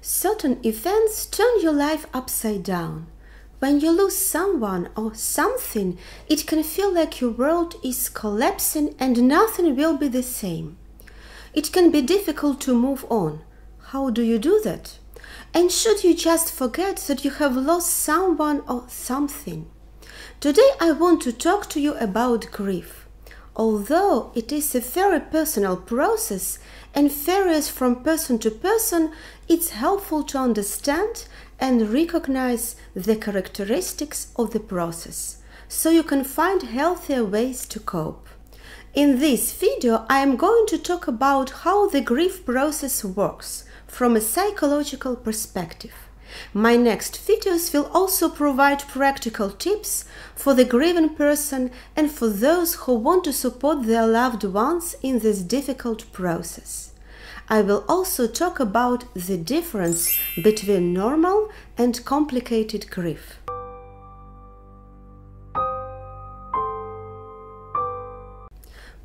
Certain events turn your life upside down. When you lose someone or something, it can feel like your world is collapsing and nothing will be the same. It can be difficult to move on. How do you do that? And should you just forget that you have lost someone or something? Today I want to talk to you about grief. Although it is a very personal process and varies from person to person, it's helpful to understand and recognize the characteristics of the process, so you can find healthier ways to cope. In this video, I am going to talk about how the grief process works from a psychological perspective. My next videos will also provide practical tips for the grieving person and for those who want to support their loved ones in this difficult process. I will also talk about the difference between normal and complicated grief.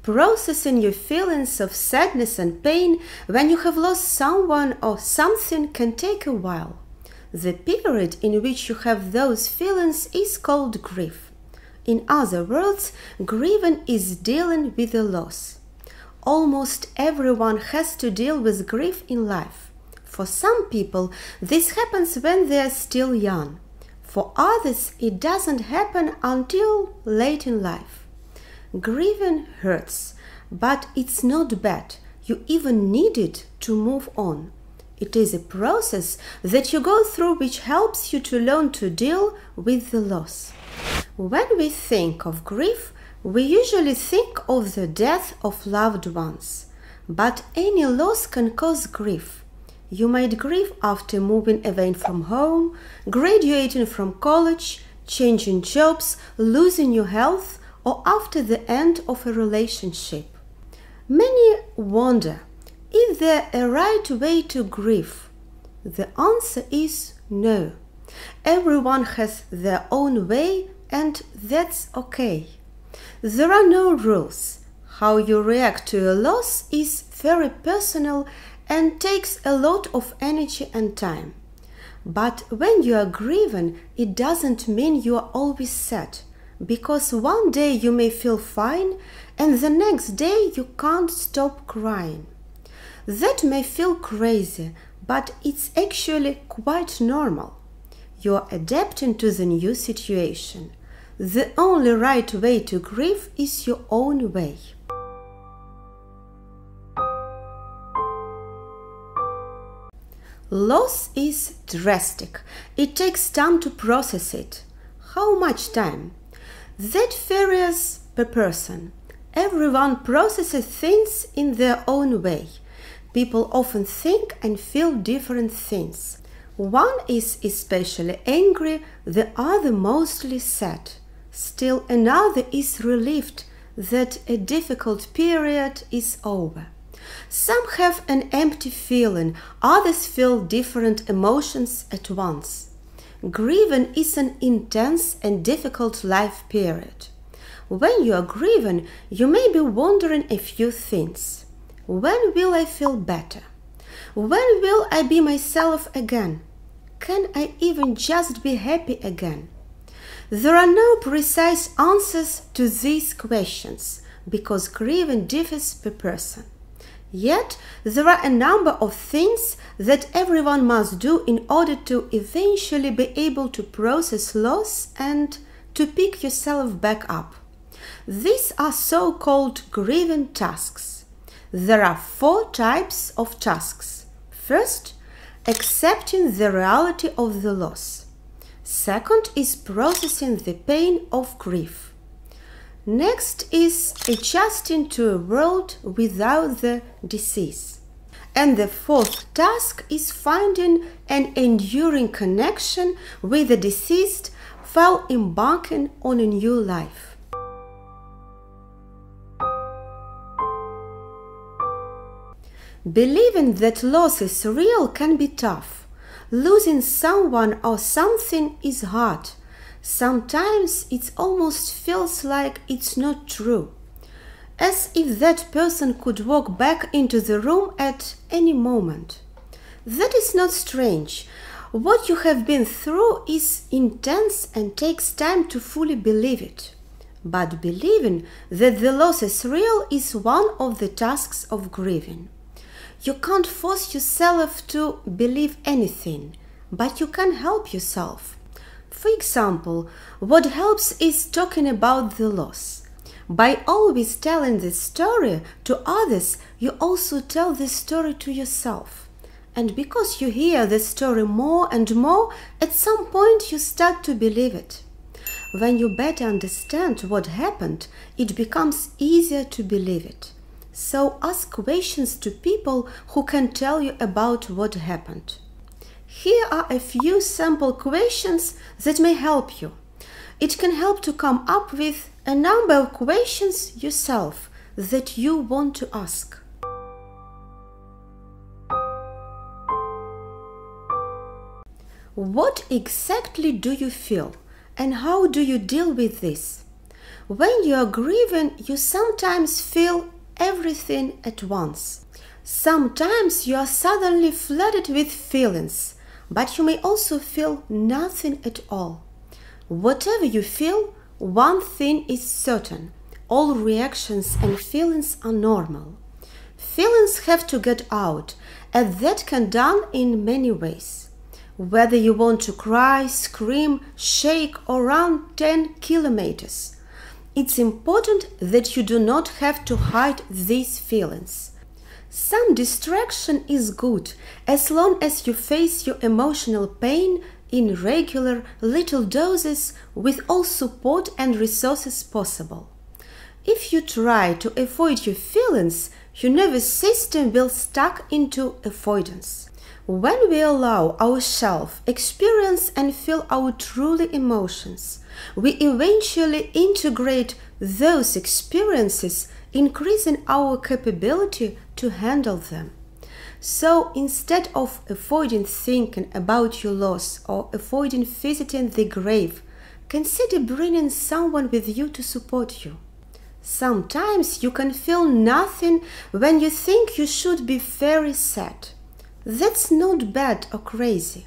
Processing your feelings of sadness and pain when you have lost someone or something can take a while. The period in which you have those feelings is called grief. In other words, grieving is dealing with a loss. Almost everyone has to deal with grief in life. For some people, this happens when they are still young. For others, it doesn't happen until late in life. Grieving hurts, but it's not bad. You even need it to move on. It is a process that you go through which helps you to learn to deal with the loss. When we think of grief, we usually think of the death of loved ones. But any loss can cause grief. You might grieve after moving away from home, graduating from college, changing jobs, losing your health, or after the end of a relationship. Many wonder, is there a right way to grieve? The answer is no. Everyone has their own way, and that's okay. There are no rules. How you react to a loss is very personal and takes a lot of energy and time. But when you are grieving, it doesn't mean you are always sad, because one day you may feel fine and the next day you can't stop crying. That may feel crazy, but it's actually quite normal. You're adapting to the new situation. The only right way to grieve is your own way. Loss is drastic. It takes time to process it. How much time? That varies per person. Everyone processes things in their own way. People often think and feel different things. One is especially angry, the other mostly sad. Still another is relieved that a difficult period is over. Some have an empty feeling, others feel different emotions at once. Grieving is an intense and difficult life period. When you are grieving, you may be wondering a few things. When will I feel better? When will I be myself again? Can I even just be happy again? There are no precise answers to these questions because grieving differs per person. Yet, there are a number of things that everyone must do in order to eventually be able to process loss and to pick yourself back up. These are so-called grieving tasks. There are 4 types of tasks. First, accepting the reality of the loss. Second is processing the pain of grief. Next is adjusting to a world without the deceased. And the 4th task is finding an enduring connection with the deceased while embarking on a new life. Believing that loss is real can be tough. Losing someone or something is hard. Sometimes it almost feels like it's not true, as if that person could walk back into the room at any moment. That is not strange. What you have been through is intense and takes time to fully believe it. But believing that the loss is real is one of the tasks of grieving. You can't force yourself to believe anything, but you can help yourself. For example, what helps is talking about the loss. By always telling the story to others, you also tell the story to yourself. And because you hear the story more and more, at some point you start to believe it. When you better understand what happened, it becomes easier to believe it. So ask questions to people who can tell you about what happened. Here are a few sample questions that may help you. It can help to come up with a number of questions yourself that you want to ask. What exactly do you feel, and how do you deal with this? When you are grieving, you sometimes feel everything at once. Sometimes you are suddenly flooded with feelings, but you may also feel nothing at all. Whatever you feel, one thing is certain: all reactions and feelings are normal. Feelings have to get out, and that can be done in many ways. Whether you want to cry, scream, shake, or run 10 kilometers, it's important that you do not have to hide these feelings. Some distraction is good as long as you face your emotional pain in regular little doses with all support and resources possible. If you try to avoid your feelings, your nervous system will stuck into avoidance. When we allow ourselves experience and feel our true emotions, we eventually integrate those experiences, increasing our capability to handle them. So instead of avoiding thinking about your loss or avoiding visiting the grave, consider bringing someone with you to support you. Sometimes you can feel nothing when you think you should be very sad. That's not bad or crazy.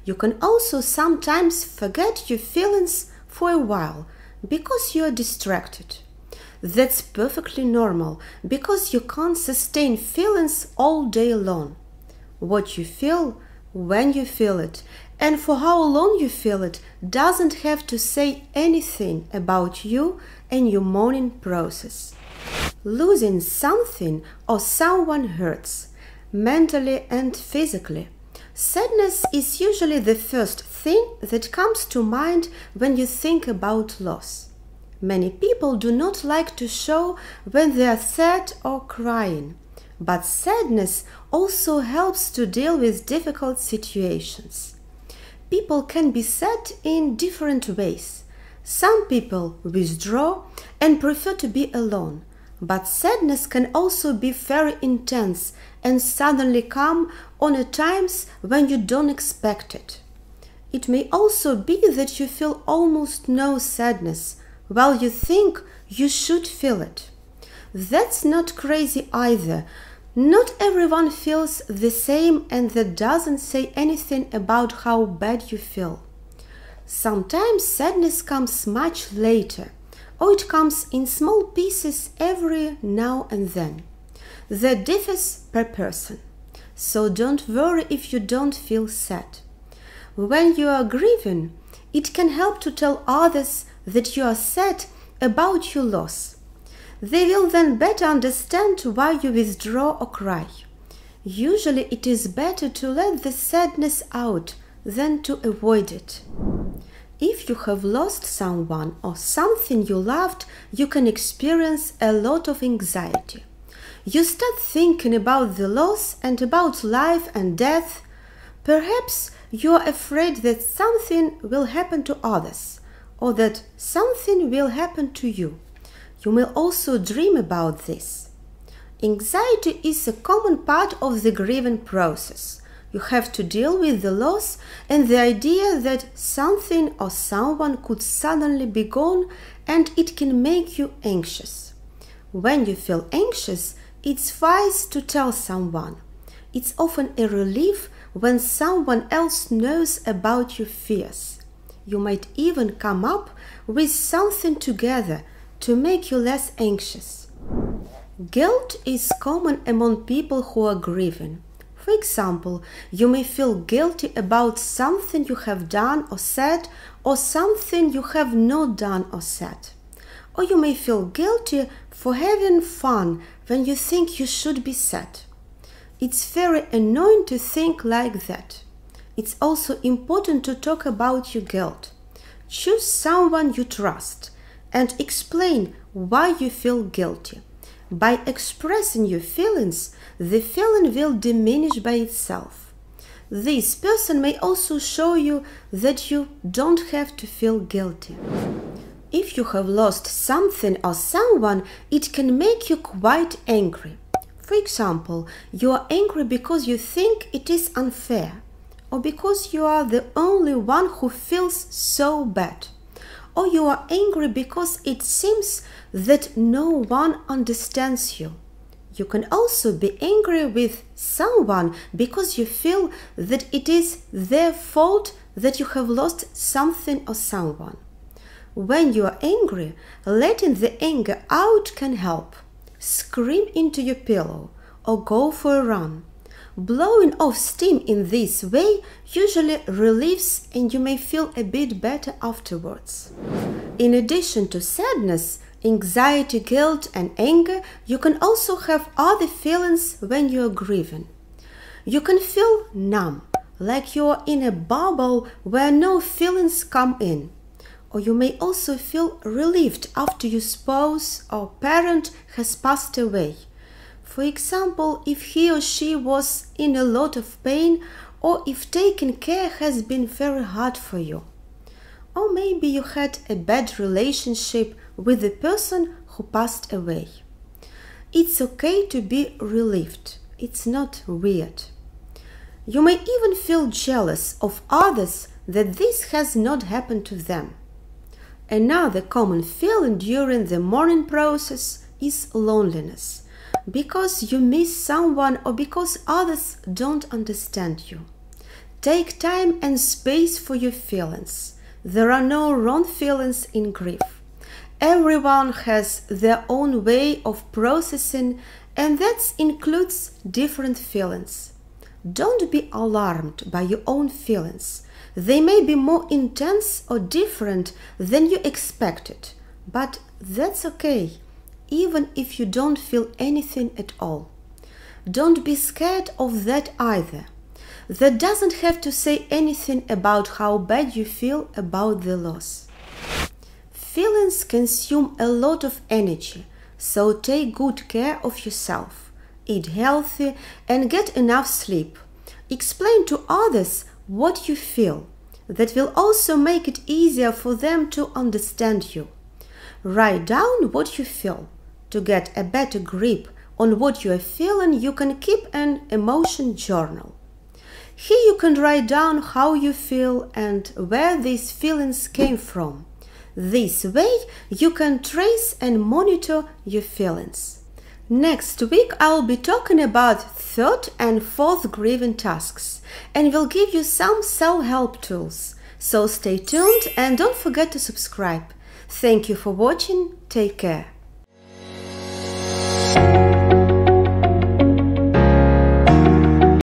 You can also sometimes forget your feelings for a while because you are distracted. That's perfectly normal because you can't sustain feelings all day long. What you feel, when you feel it, and for how long you feel it doesn't have to say anything about you and your mourning process. Losing something or someone hurts, mentally and physically. Sadness is usually the first thing that comes to mind when you think about loss. Many people do not like to show when they are sad or crying, but sadness also helps to deal with difficult situations. People can be sad in different ways. Some people withdraw and prefer to be alone, but sadness can also be very intense and suddenly come on at times when you don't expect it. It may also be that you feel almost no sadness, while you think you should feel it. That's not crazy either. Not everyone feels the same, and that doesn't say anything about how bad you feel. Sometimes sadness comes much later, or it comes in small pieces every now and then. That differs per person, so don't worry if you don't feel sad. When you are grieving, it can help to tell others that you are sad about your loss. They will then better understand why you withdraw or cry. Usually it is better to let the sadness out than to avoid it. If you have lost someone or something you loved, you can experience a lot of anxiety. You start thinking about the loss and about life and death. Perhaps you are afraid that something will happen to others, or that something will happen to you. You may also dream about this. Anxiety is a common part of the grieving process. You have to deal with the loss and the idea that something or someone could suddenly be gone, and it can make you anxious. When you feel anxious, it's wise to tell someone. It's often a relief when someone else knows about your fears. You might even come up with something together to make you less anxious. Guilt is common among people who are grieving. For example, you may feel guilty about something you have done or said, or something you have not done or said. Or you may feel guilty for having fun when you think you should be sad. It's very annoying to think like that. It's also important to talk about your guilt. Choose someone you trust and explain why you feel guilty. By expressing your feelings, the feeling will diminish by itself. This person may also show you that you don't have to feel guilty. If you have lost something or someone, it can make you quite angry. For example, you are angry because you think it is unfair, or because you are the only one who feels so bad. Or you are angry because it seems that no one understands you. You can also be angry with someone because you feel that it is their fault that you have lost something or someone. When you are angry, letting the anger out can help. Scream into your pillow or go for a run. Blowing off steam in this way usually relieves, and you may feel a bit better afterwards. In addition to sadness, anxiety, guilt, and anger, you can also have other feelings when you are grieving. You can feel numb, like you are in a bubble where no feelings come in. Or you may also feel relieved after your spouse or parent has passed away. For example, if he or she was in a lot of pain, or if taking care has been very hard for you. Or maybe you had a bad relationship with the person who passed away. It's okay to be relieved. It's not weird. You may even feel jealous of others that this has not happened to them. Another common feeling during the mourning process is loneliness, because you miss someone or because others don't understand you. Take time and space for your feelings. There are no wrong feelings in grief. Everyone has their own way of processing, and that includes different feelings. Don't be alarmed by your own feelings. They may be more intense or different than you expected, but that's okay, even if you don't feel anything at all. Don't be scared of that either. That doesn't have to say anything about how bad you feel about the loss. Feelings consume a lot of energy, so take good care of yourself. Eat healthy and get enough sleep. Explain to others what you feel. That will also make it easier for them to understand you. Write down what you feel. To get a better grip on what you are feeling, you can keep an emotion journal. Here you can write down how you feel and where these feelings came from. This way you can trace and monitor your feelings. Next week I'll be talking about third and fourth grieving tasks, and will give you some self-help tools. So stay tuned and don't forget to subscribe. Thank you for watching. Take care.